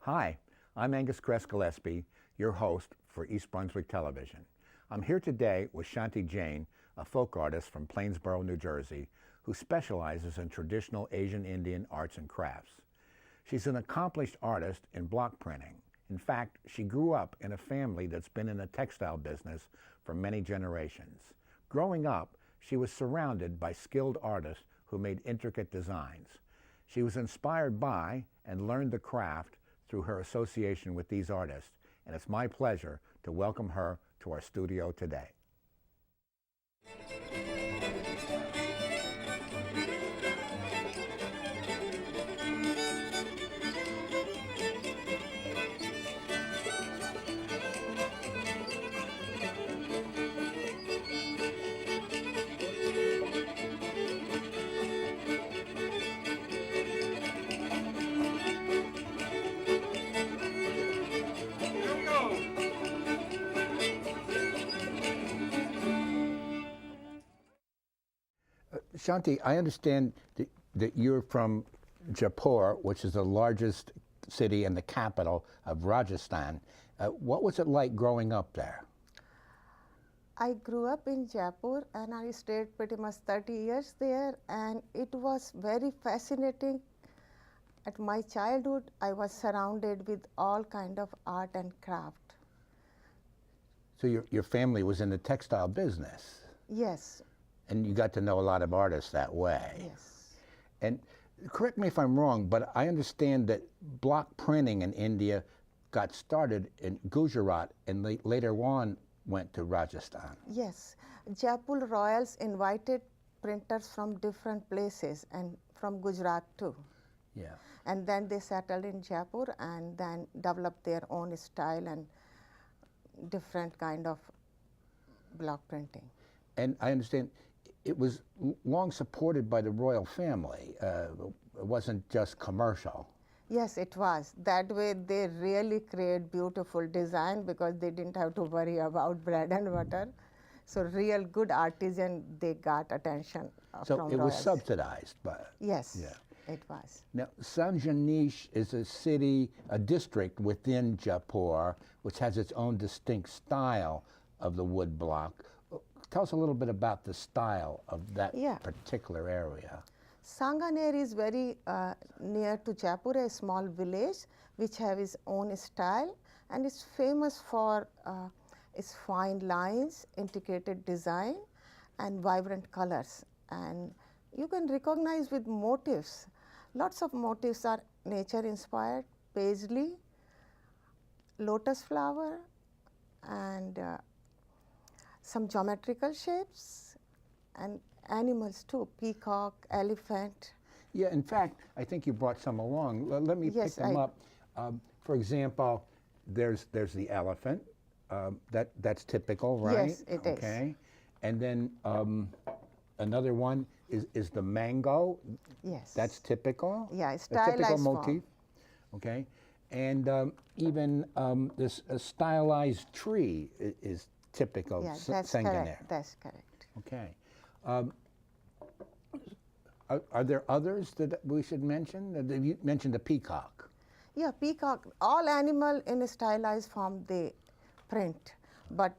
Hi, I'm Angus Kress Gillespie, your host for East Brunswick Television. I'm here today with Shanti Jain, a folk artist from Plainsboro, New Jersey, who specializes in traditional Asian Indian arts and crafts. She's an accomplished artist in block printing. In fact, she grew up in a family that's been in the textile business for many generations. Growing up, she was surrounded by skilled artists who made intricate designs. She was inspired by and learned the craft through her association with these artists, and it's my pleasure to welcome her to our studio today. Shanti, I understand that you're from Jaipur, which is the largest city and the capital of Rajasthan. What was it like growing up there? I grew up in Jaipur and I stayed pretty much 30 years there, and it was very fascinating. At my childhood, I was surrounded with all kind of art and craft. So your family was in the textile business? Yes. And you got to know a lot of artists that way? Yes. And correct me if I'm wrong, but I understand that block printing in India got started in Gujarat and later on went to Rajasthan. Yes. Jaipur royals invited printers from different places and from Gujarat too. Yeah. And then they settled in Jaipur and then developed their own style and different kind of block printing. And I understand it was long supported by the royal family. It wasn't just commercial. Yes, it was. That way they really create beautiful design because they didn't have to worry about bread and butter. So real good artisan, they got attention So from it was royals. subsidized by. Yes, Yeah. it was. Now, Sanjanish is a city, a district within Jaipur, which has its own distinct style of the wood block. Tell us a little bit about the style of that particular area. Sanganer is very near to Jaipur, a small village which have its own style, and is famous for its fine lines, intricate design, and vibrant colors. And you can recognize with motifs. Lots of motifs are nature inspired, paisley, lotus flower, and some geometrical shapes, and animals too, peacock, elephant. Yeah, in fact, I think you brought some along. Let me pick them up. For example, there's the elephant. That's typical, right? Yes, it is. Okay. And then another one is the mango. Yes. That's typical. Yeah, a stylized typical form. motif. Okay. And even this stylized tree is typical. Yeah, that's correct. That's correct. Okay. Are there others that we should mention? You mentioned the peacock. Yeah, peacock. All animal in a stylized form they print, but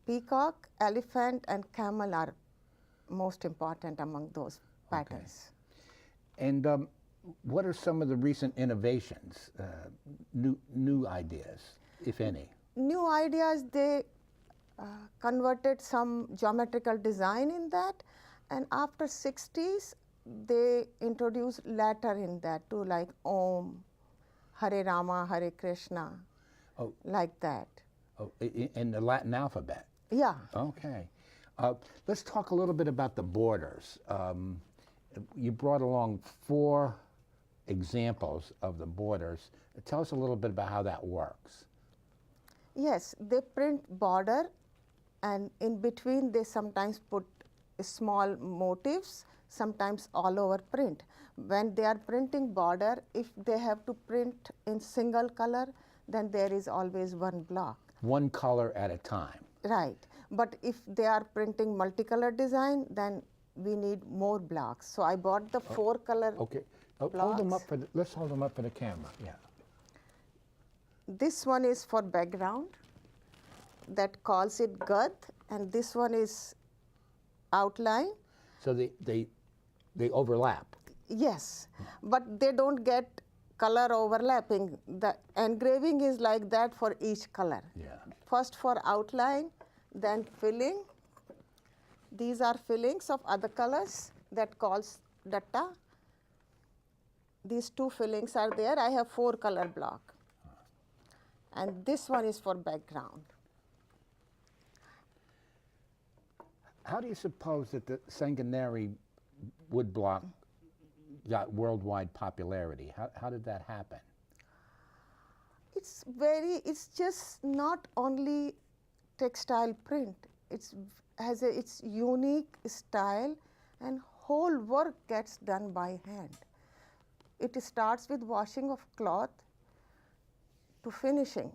peacock, elephant, and camel are most important among those patterns. Okay. And what are some of the recent innovations, new ideas, if any? New ideas, they converted some geometrical design in that, and after 60s, they introduced letter in that too, like Om, Hare Rama, Hare Krishna, like that. Oh, in the Latin alphabet? Yeah. Okay. Let's talk a little bit about the borders. You brought along 4 examples of the borders. Tell us a little bit about how that works. Yes, they print border, and in between they sometimes put small motifs, sometimes all over print. When they are printing border, if they have to print in single color, then there is always one block. One color at a time. Right. But if they are printing multicolor design, then we need more blocks. So I bought the 4 color Okay. blocks. Hold them up for let's hold them up for the camera. Yeah. This one is for background, that calls it gud, and this one is outline. So they overlap. Yes, but they don't get color overlapping. The engraving is like that for each color. Yeah. First for outline, then filling. These are fillings of other colors that calls datta. These two fillings are there. I have 4 color block. And this one is for background. How do you suppose that the Sanganeri woodblock got worldwide popularity? How did that happen? It's just not only textile print. It's has its unique style, and whole work gets done by hand. It starts with washing of cloth to finishing.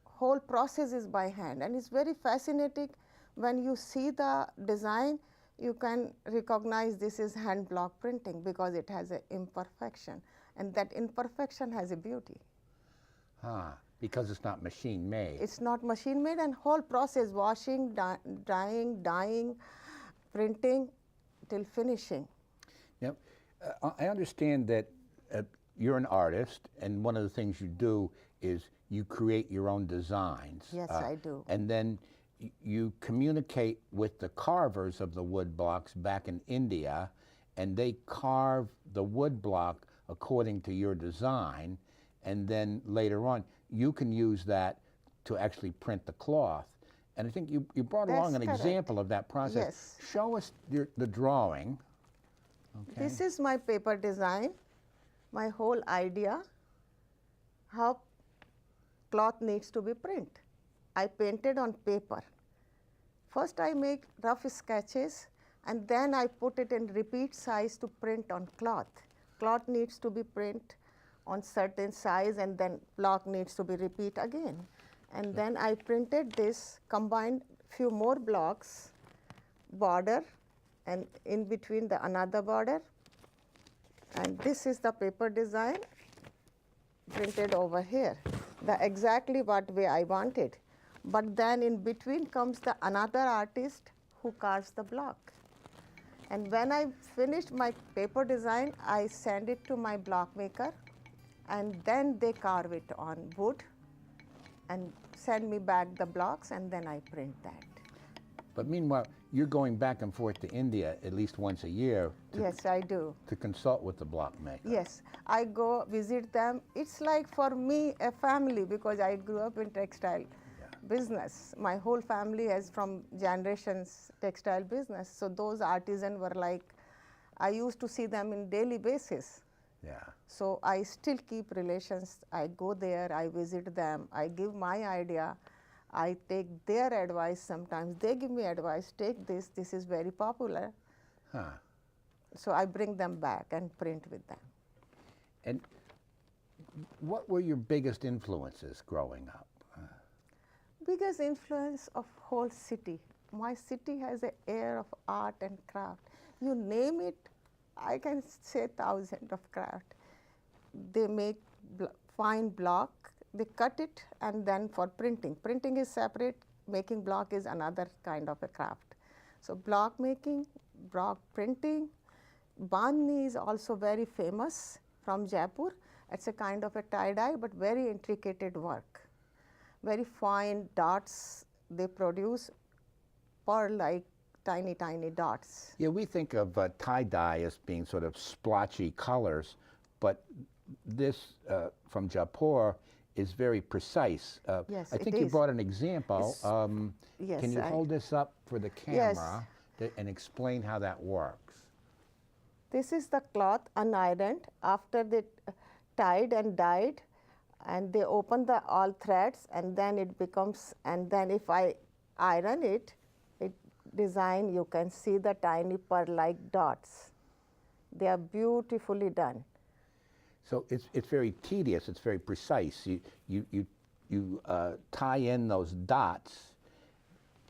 Whole process is by hand, and it's very fascinating. When you see the design, you can recognize this is hand block printing because it has an imperfection, and that imperfection has a beauty. Because it's not machine made. It's not machine made, and whole process, washing, drying, dyeing, printing till finishing. Now, I understand that you're an artist, and one of the things you do is you create your own designs. Yes, I do. And then you communicate with the carvers of the wood blocks back in India, and they carve the wood block according to your design, and then later on you can use that to actually print the cloth. And I think you brought along an example of that process. Yes. Show us the drawing. Okay. This is my paper design, my whole idea, how cloth needs to be printed. I painted on paper. First I make rough sketches, and then I put it in repeat size to print on cloth. Cloth needs to be printed on certain size, and then block needs to be repeat again. And then I printed this, combined few more blocks, border, and in between the another border. And this is the paper design printed over here, the exactly what way I wanted. But then in between comes the another artist who carves the block. And when I finished my paper design, I send it to my block maker, and then they carve it on wood and send me back the blocks, and then I print that. But meanwhile, you're going back and forth to India at least once a year. Yes, I do. To consult with the block maker. Yes, I go visit them. It's like for me a family, because I grew up in textile business. My whole family has from generations textile business. So those artisans were like, I used to see them in daily basis. Yeah. So I still keep relations. I go there, I visit them, I give my idea, I take their advice sometimes. They give me advice, take this, this is very popular. So I bring them back and print with them. And what were your biggest influences growing up? Biggest influence of whole city. My city has an air of art and craft. You name it, I can say thousands of craft. They make fine block, they cut it, and then for printing. Printing is separate, making block is another kind of a craft. So block making, block printing. Bandhni is also very famous from Jaipur. It's a kind of a tie-dye, but very intricate work. Very fine dots they produce, pearl-like tiny, tiny dots. Yeah, we think of tie-dye as being sort of splotchy colors, but this from Jaipur is very precise. Yes, I think it you is. brought an example. Yes, Can you hold this up for the camera and explain how that works? This is the cloth unironed after they tied and dyed, and they open the all threads, and then it becomes, and then if I iron it, design, you can see the tiny pearl-like dots. They are beautifully done. So it's very tedious, it's very precise. You tie in those dots,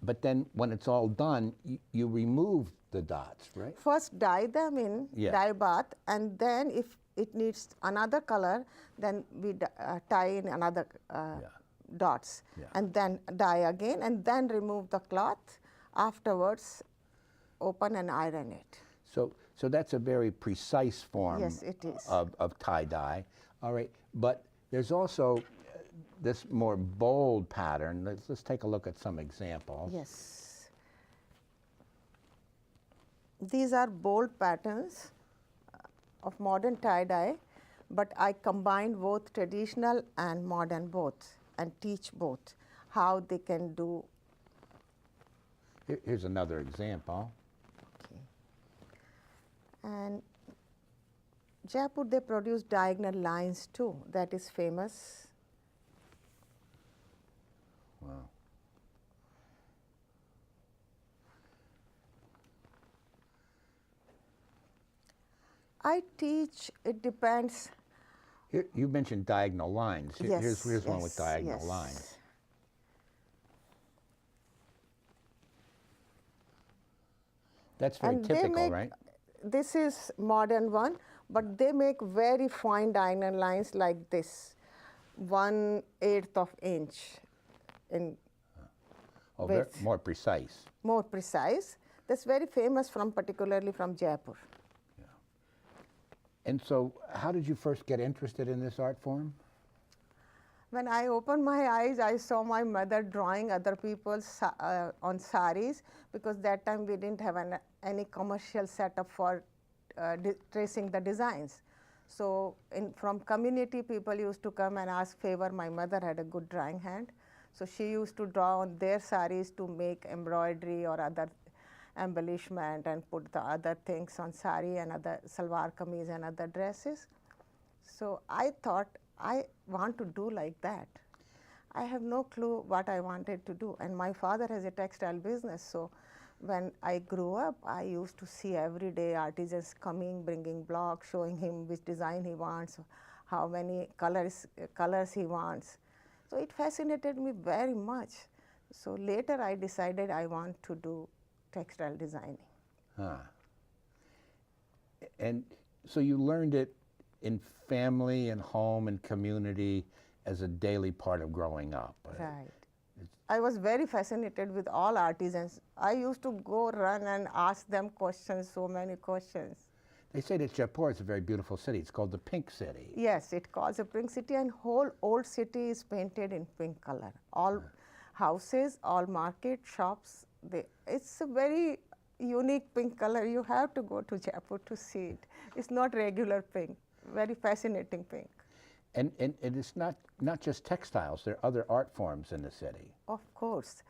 but then when it's all done, you remove the dots, right? First dye them in dye bath, and then if it needs another color, then we tie in another dots, and then dye again, and then remove the cloth. Afterwards, open and iron it. So that's a very precise form Yes, it is. of tie-dye. All right, but there's also this more bold pattern. Let's take a look at some examples. Yes. These are bold patterns of modern tie-dye, but I combine both traditional and modern both and teach both how they can do. Here's another example. Okay. And Jaipur, they produce diagonal lines too. That is famous. Wow. I teach, it depends. Here, you mentioned diagonal lines. Yes, Here's one with yes, diagonal yes. lines. That's very And they typical, make, right? this is modern one, but they make very fine diagonal lines like this, 1/8 of inch in Oh, width. more precise. More precise. That's very famous from, particularly from Jaipur. And so, how did you first get interested in this art form? When I opened my eyes, I saw my mother drawing other people's on saris, because that time we didn't have any commercial setup for tracing the designs. So from community, people used to come and ask favor. My mother had a good drawing hand, so she used to draw on their saris to make embroidery or other embellishment and put the other things on sari and other salwar kameez and other dresses. So I thought, I want to do like that. I have no clue what I wanted to do, and my father has a textile business, so when I grew up, I used to see every day artisans coming, bringing blocks, showing him which design he wants, how many colors he wants. So it fascinated me very much. So later I decided I want to do textile designing. Huh. And so you learned it in family and home and community as a daily part of growing up. Right. I was very fascinated with all artisans. I used to go run and ask them questions, so many questions. They say that Jaipur is a very beautiful city. It's called the Pink City. Yes, it calls a pink city, and whole old city is painted in pink color. All houses, all market, shops, it's a very unique pink color. You have to go to Jaipur to see it. It's not regular pink, very fascinating pink. And it's not just textiles. There are other art forms in the city. Of course.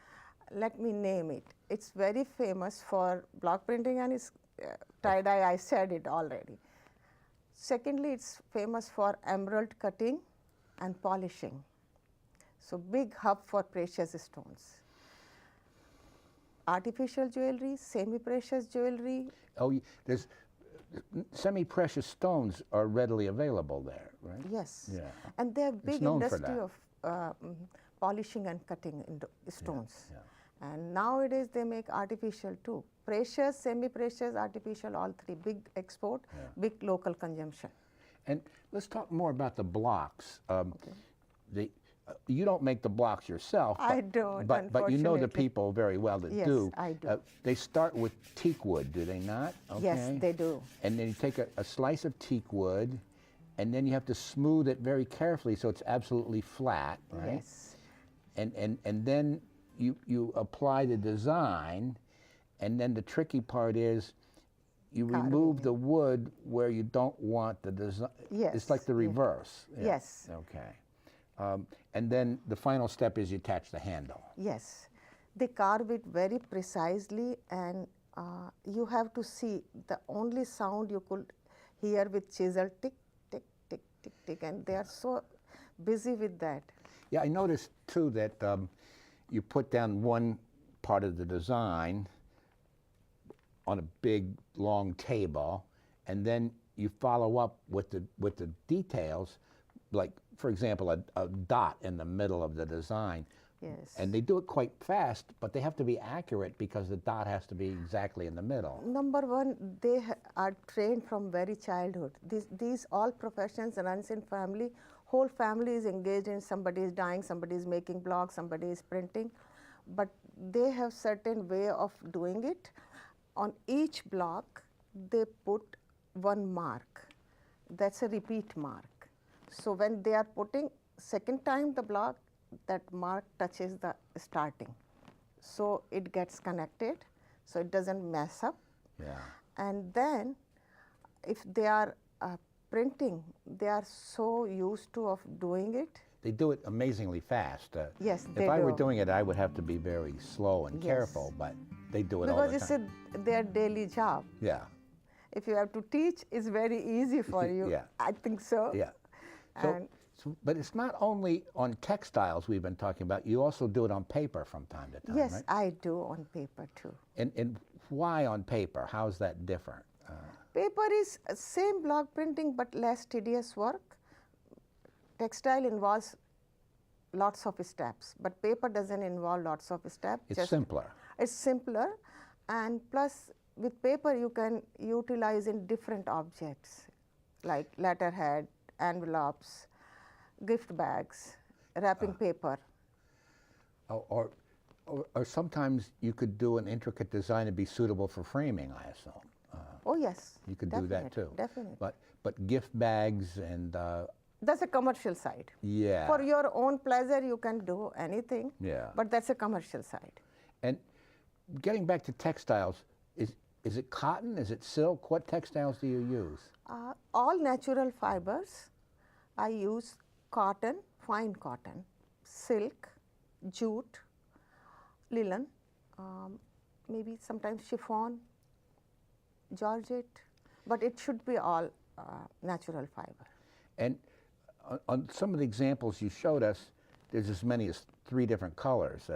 Let me name it. It's very famous for block printing and its tie-dye. I said it already. Secondly, it's famous for emerald cutting and polishing. So big hub for precious stones. Artificial jewelry, semi-precious jewelry. Oh, there's semi-precious stones are readily available there, right? Yes. Yeah. And they have big known for industry that. of polishing and cutting in stones. Yeah. And nowadays they make artificial too. Precious, semi-precious, artificial, all three. Big export, big local consumption. And let's talk more about the blocks. You don't make the blocks yourself. I don't, But you know the unfortunately. people very well that Yes, do. I do. They start with teak wood, do they not? Okay. Yes, they do. And then you take a slice of teak wood, and then you have to smooth it very carefully so it's absolutely flat, right? Yes. And then you apply the design, and then the tricky part is you remove the wood where you don't want the design. Yes. It's like the reverse. Yeah. Yes. Okay. And then the final step is you attach the handle. Yes. They carve it very precisely, and you have to see the only sound you could hear with chisel, tick, tick, tick, tick, tick, and they are so busy with that. Yeah, I noticed too that you put down one part of the design on a big long table, and then you follow up with the details, like for example a dot in the middle of the design, Yes. And they do it quite fast, but they have to be accurate because the dot has to be exactly in the middle. Number one, they are trained from very childhood. These all professions runs in family. Whole family is engaged in, somebody is dyeing, somebody is making blocks, somebody is printing. But they have certain way of doing it. On each block, they put one mark. That's a repeat mark. So when they are putting second time the block, that mark touches the starting. So it gets connected, so it doesn't mess up. Yeah. And then if they are printing, they are so used to of doing it. They do it amazingly fast. Yes, they If I were do. doing it, I would have to be very slow and Yes. careful, but they do it all Because the it's time. their daily job. Yeah, If you have to teach, it's very easy for you. Yeah. I think so. yeah. And But it's not only on textiles we've been talking about, you also do it on paper from time to time, yes, right? I do on paper too. And why on paper? How's that different? Paper is same block printing but less tedious work. Textile involves lots of steps, but paper doesn't involve lots of steps. It's simpler. It's simpler, and plus with paper you can utilize in different objects like letterhead, envelopes, gift bags, wrapping paper. Or sometimes you could do an intricate design and be suitable for framing, I assume. Oh yes, You could do that too. Definitely. But gift bags and That's a commercial side. yeah. For your own pleasure, you can do anything. Yeah. But that's a commercial side. And getting back to textiles, is it cotton? Is it silk? What textiles do you use? All natural fibers. I use cotton, fine cotton, silk, jute, linen, maybe sometimes chiffon, georgette, but it should be all natural fiber. And on some of the examples you showed us, there's as many as 3 different colors.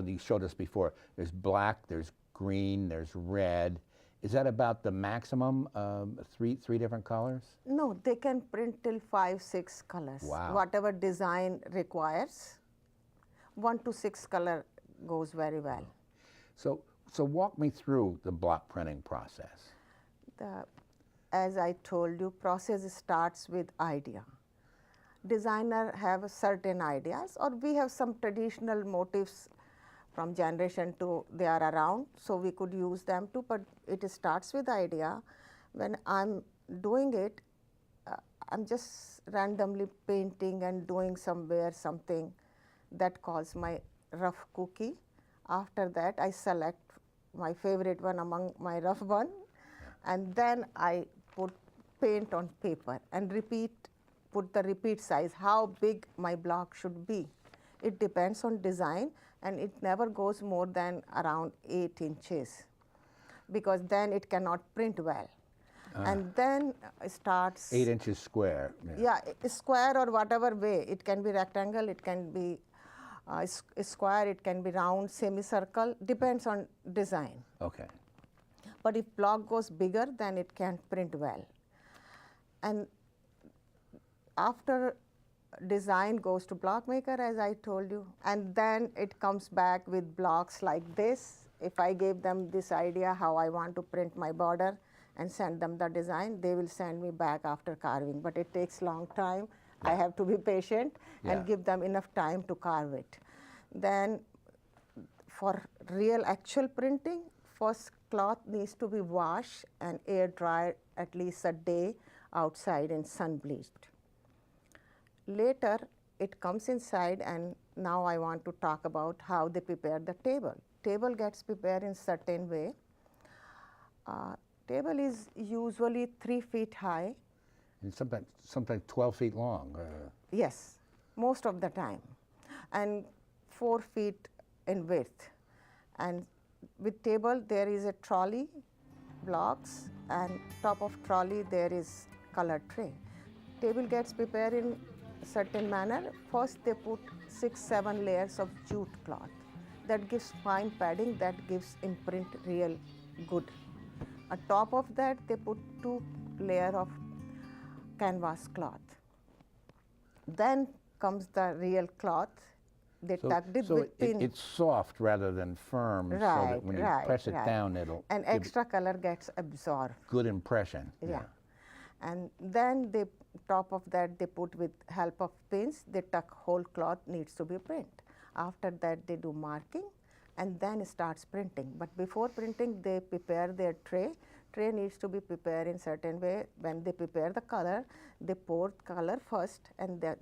You showed us before. There's black, there's green, there's red. Is that about the maximum, three different colors? No, they can print till 5, 6 colors. Wow. Whatever design requires, 1 to 6 color goes very well. So walk me through the block printing process. As I told you, process starts with idea. Designer have certain ideas, or we have some traditional motifs from generation to they are around, so we could use them too, but it starts with idea. When I'm doing it, I'm just randomly painting and doing somewhere something that calls my rough cookie. After that, I select my favorite one among my rough one, and then I put paint on paper and put the repeat size, how big my block should be. It depends on design, and it never goes more than around 8 inches, because then it cannot print well. And then starts 8 inches square. yeah, square or whatever way. It can be rectangle, it can be square, it can be round, semicircle, depends on design. Okay. But if block goes bigger, then it can't print well. And after design goes to block maker, as I told you, and then it comes back with blocks like this. If I gave them this idea how I want to print my border and send them the design, they will send me back after carving, but it takes long time. I have to be patient and give them enough time to carve it. Then for real actual printing, first cloth needs to be washed and air dried at least a day outside and sun bleached. Later it comes inside, and now I want to talk about how they prepare the table. Table gets prepared in certain way. Table is usually 3 feet high. And sometimes 12 feet long. Yes, most of the time, and 4 feet in width. And with table there is a trolley, blocks, and top of trolley there is color tray. Table gets prepared in certain manner. First they put 6-7 layers of jute cloth. That gives fine padding, that gives imprint real good. On top of that they put 2 layers of canvas cloth. Then comes the real cloth, They tucked it So with pin. it's soft rather than firm, so that Right, when you right, press it right. down, it'll And give extra color gets absorbed. good impression. Yeah. And then they, top of that, they put with help of pins, they tuck whole cloth needs to be print. After that, they do marking and then starts printing. But before printing, they prepare their tray. Tray needs to be prepared in certain way. When they prepare the color, they pour color first, and then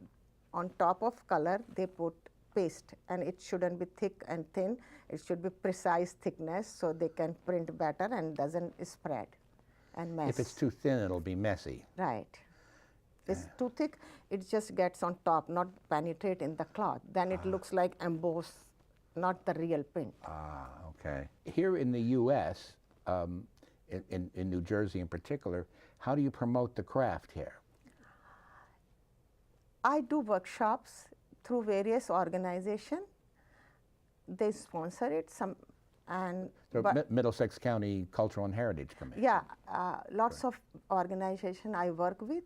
on top of color, they put paste, and it shouldn't be thick and thin. It should be precise thickness so they can print better and doesn't spread and mess. If it's too thin, it'll be messy. Right. If it's too thick, it just gets on top, not penetrate in the cloth. Then it looks like embossed, not the real print. Ah, okay. Here in the U.S., in New Jersey in particular, how do you promote the craft here? I do workshops through various organizations. They sponsor it, The Middlesex County Cultural and Heritage Commission. yeah, lots of organizations I work with.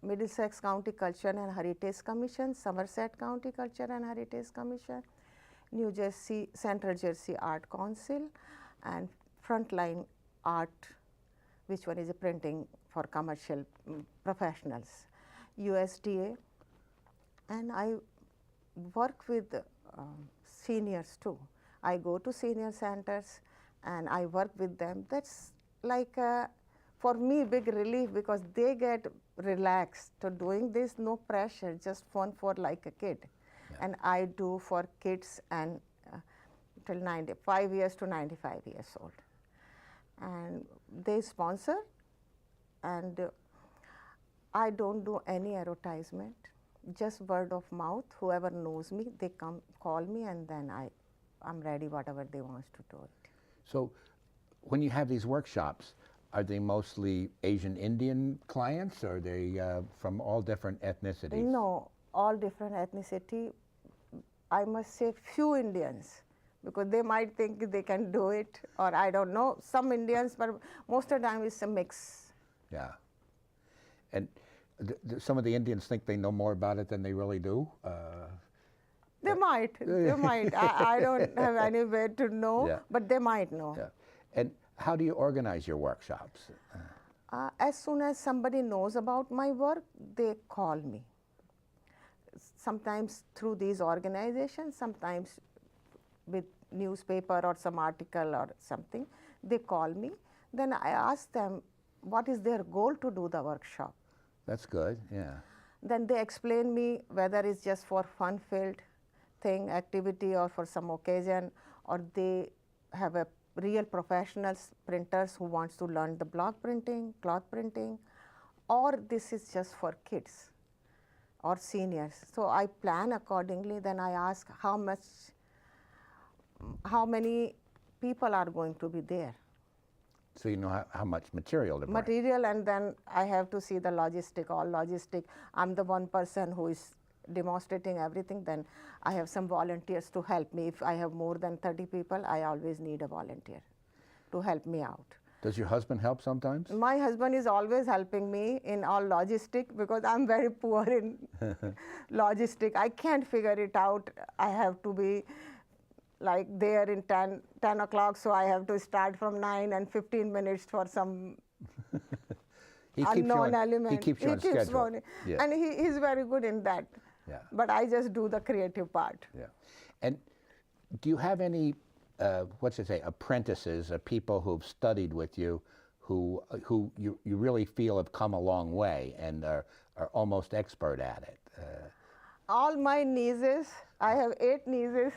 Middlesex County Culture and Heritage Commission, Somerset County Culture and Heritage Commission, New Jersey, Central Jersey Art Council, and Frontline Art, which one is a printing for commercial professionals, USDA. And I work with seniors too. I go to senior centers and I work with them. That's like for me big relief, because they get relaxed to doing this, no pressure, just fun for like a kid. Yeah. And I do for kids and till 95 years to 95 years old. And they sponsor, and I don't do any advertisement, just word of mouth. Whoever knows me, they come call me, and then I'm ready whatever they want to do it. So when you have these workshops, are they mostly Asian Indian clients, or are they from all different ethnicities? No, all different ethnicity. I must say few Indians, because they might think they can do it, or I don't know, some Indians, but most of the time it's a mix. Yeah. And some of the Indians think they know more about it than they really do. They might. I don't have any way to know, Yeah. but they might know. Yeah. And how do you organize your workshops? As soon as somebody knows about my work, they call me. Sometimes through these organizations, sometimes with newspaper or some article or something, they call me. Then I ask them what is their goal to do the workshop. That's good, yeah. Then they explain me whether it's just for fun-filled thing, activity, or for some occasion, or they have a real professionals, printers who wants to learn the block printing, cloth printing, or this is just for kids or seniors. So I plan accordingly. Then I ask how many people are going to be there. So you know how much material to bring. Material, and then I have to see the logistic, all logistic. I'm the one person who is demonstrating everything. Then I have some volunteers to help me. If I have more than 30 people, I always need a volunteer to help me out. Does your husband help sometimes? My husband is always helping me in all logistic, because I'm very poor in logistic. I can't figure it out. I have to be like there in 10 o'clock, so I have to start from 9 and 15 minutes for some unknown element. He keeps you on schedule. Yeah. And he's very good in that. Yeah. But I just do the creative part. Yeah. And do you have any, apprentices, people who've studied with you, who you really feel have come a long way and are almost expert at it? All my nieces, I have 8 nieces,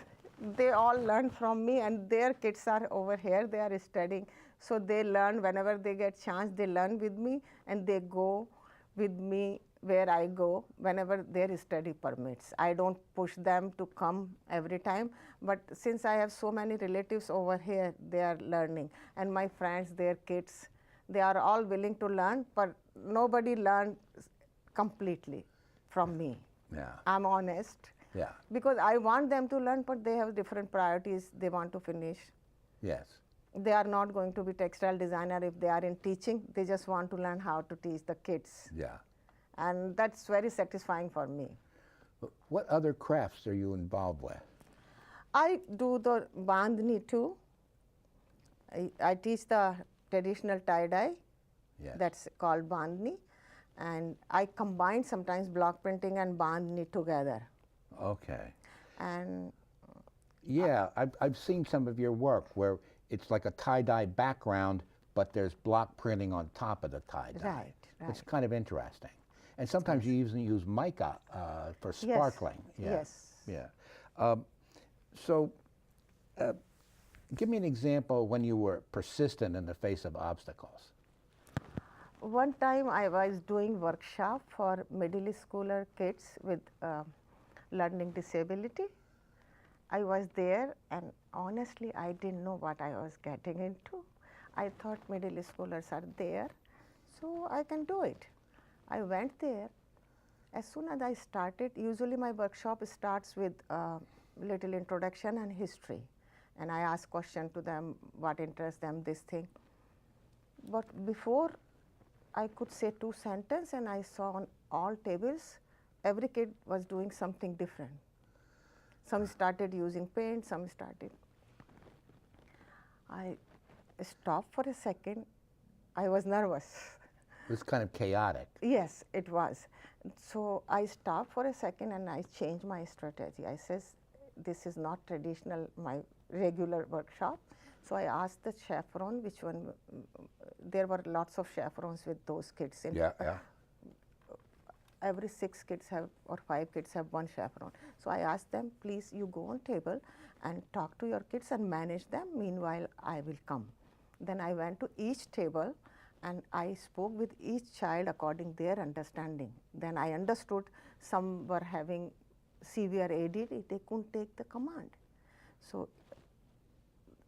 they all learn from me, and their kids are over here, they are studying. So they learn whenever they get chance, they learn with me, and they go with me where I go whenever their study permits. I don't push them to come every time, but since I have so many relatives over here, they are learning. And my friends, their kids, they are all willing to learn, but nobody learns completely from me. Yeah. I'm honest. Yeah. Because I want them to learn, but they have different priorities they want to finish. Yes. They are not going to be textile designer if they are in teaching. They just want to learn how to teach the kids. Yeah. And that's very satisfying for me. What other crafts are you involved with? I do the bandhni too. I teach the traditional tie-dye. Yes. That's called bandhni. And I combine sometimes block printing and bandhni together. Okay. And Yeah, I've seen some of your work where it's like a tie-dye background, but there's block printing on top of the tie-dye. Right, It's right. kind of interesting. And sometimes you even use mica for sparkling. Yes. Yeah. So, give me an example when you were persistent in the face of obstacles. One time I was doing workshop for middle schooler kids with learning disability. I was there and honestly I didn't know what I was getting into. I thought middle schoolers are there, so I can do it. I went there. As soon as I started, usually my workshop starts with little introduction and history. And I ask question to them, what interests them, this thing. But before I could say 2 sentences and I saw on all tables, every kid was doing something different. Some started using paint, some started. I stopped for a second. I was nervous. It was kind of chaotic. Yes, it was. So I stopped for a second and I changed my strategy. I says, this is not traditional, my regular workshop. So I asked the chaperone which one, there were lots of chaperones with those kids. Yeah. Every 6 kids have, or 5 kids have one chaperone. So I asked them, please you go on table and talk to your kids and manage them. Meanwhile, I will come. Then I went to each table and I spoke with each child according their understanding. Then I understood some were having severe ADD, they couldn't take the command. So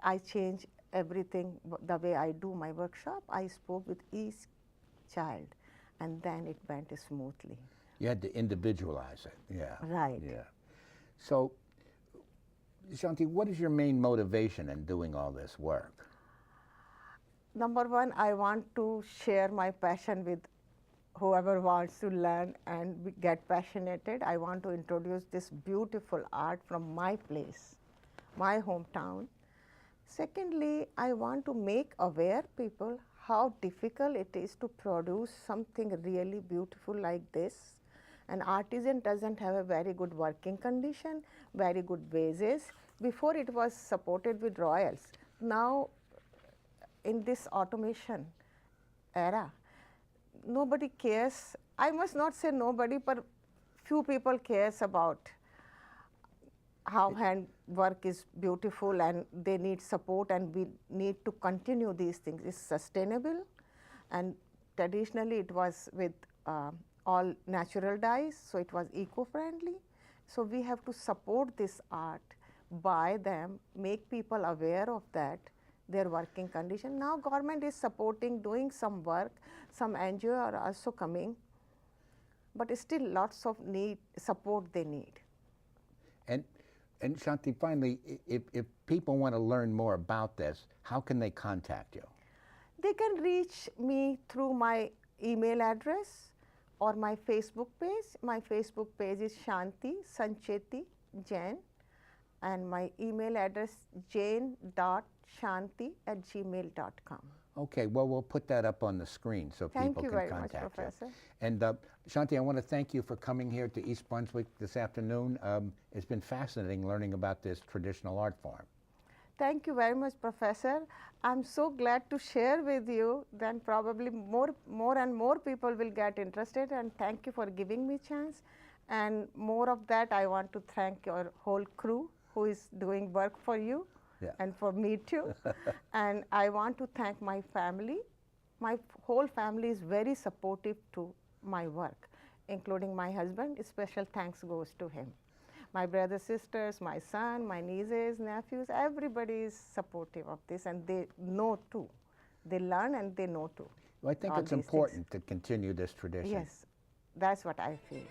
I changed everything the way I do my workshop. I spoke with each child and then it went smoothly. You had to individualize it. Yeah. Right. Yeah. So, Shanti, what is your main motivation in doing all this work? Number one, I want to share my passion with whoever wants to learn and get passionate. I want to introduce this beautiful art from my place, my hometown. Secondly, I want to make aware people how difficult it is to produce something really beautiful like this. An artisan doesn't have a very good working condition, very good wages. Before it was supported with royals. Now, in this automation era, nobody cares. I must not say nobody, but few people cares about how hand work is beautiful and they need support and we need to continue these things. It's sustainable and traditionally it was with all natural dyes, so it was eco-friendly. So we have to support this art, buy them, make people aware of that, their working condition. Now government is supporting, doing some work, some NGO are also coming, but still lots of support they need. And Shanti, finally, if people want to learn more about this, how can they contact you? They can reach me through my email address or my Facebook page. My Facebook page is Shanti Jain and my email address jain.shanti@gmail.com. Okay, well, we'll put that up on the screen so people can contact you. Thank you very much, Professor. And Shanti, I want to thank you for coming here to East Brunswick this afternoon. It's been fascinating learning about this traditional art form. Thank you very much, Professor. I'm so glad to share with you. Then probably more and more people will get interested. And thank you for giving me chance. And more of that, I want to thank your whole crew who is doing work for you. Yeah. And for me too. And I want to thank my family. My whole family is very supportive to my work, including my husband. Special thanks goes to him. My brothers, sisters, my son, my nieces, nephews, everybody is supportive of this and they know too. They learn and they know too. Well, I think it's important to continue this tradition. Yes, that's what I feel.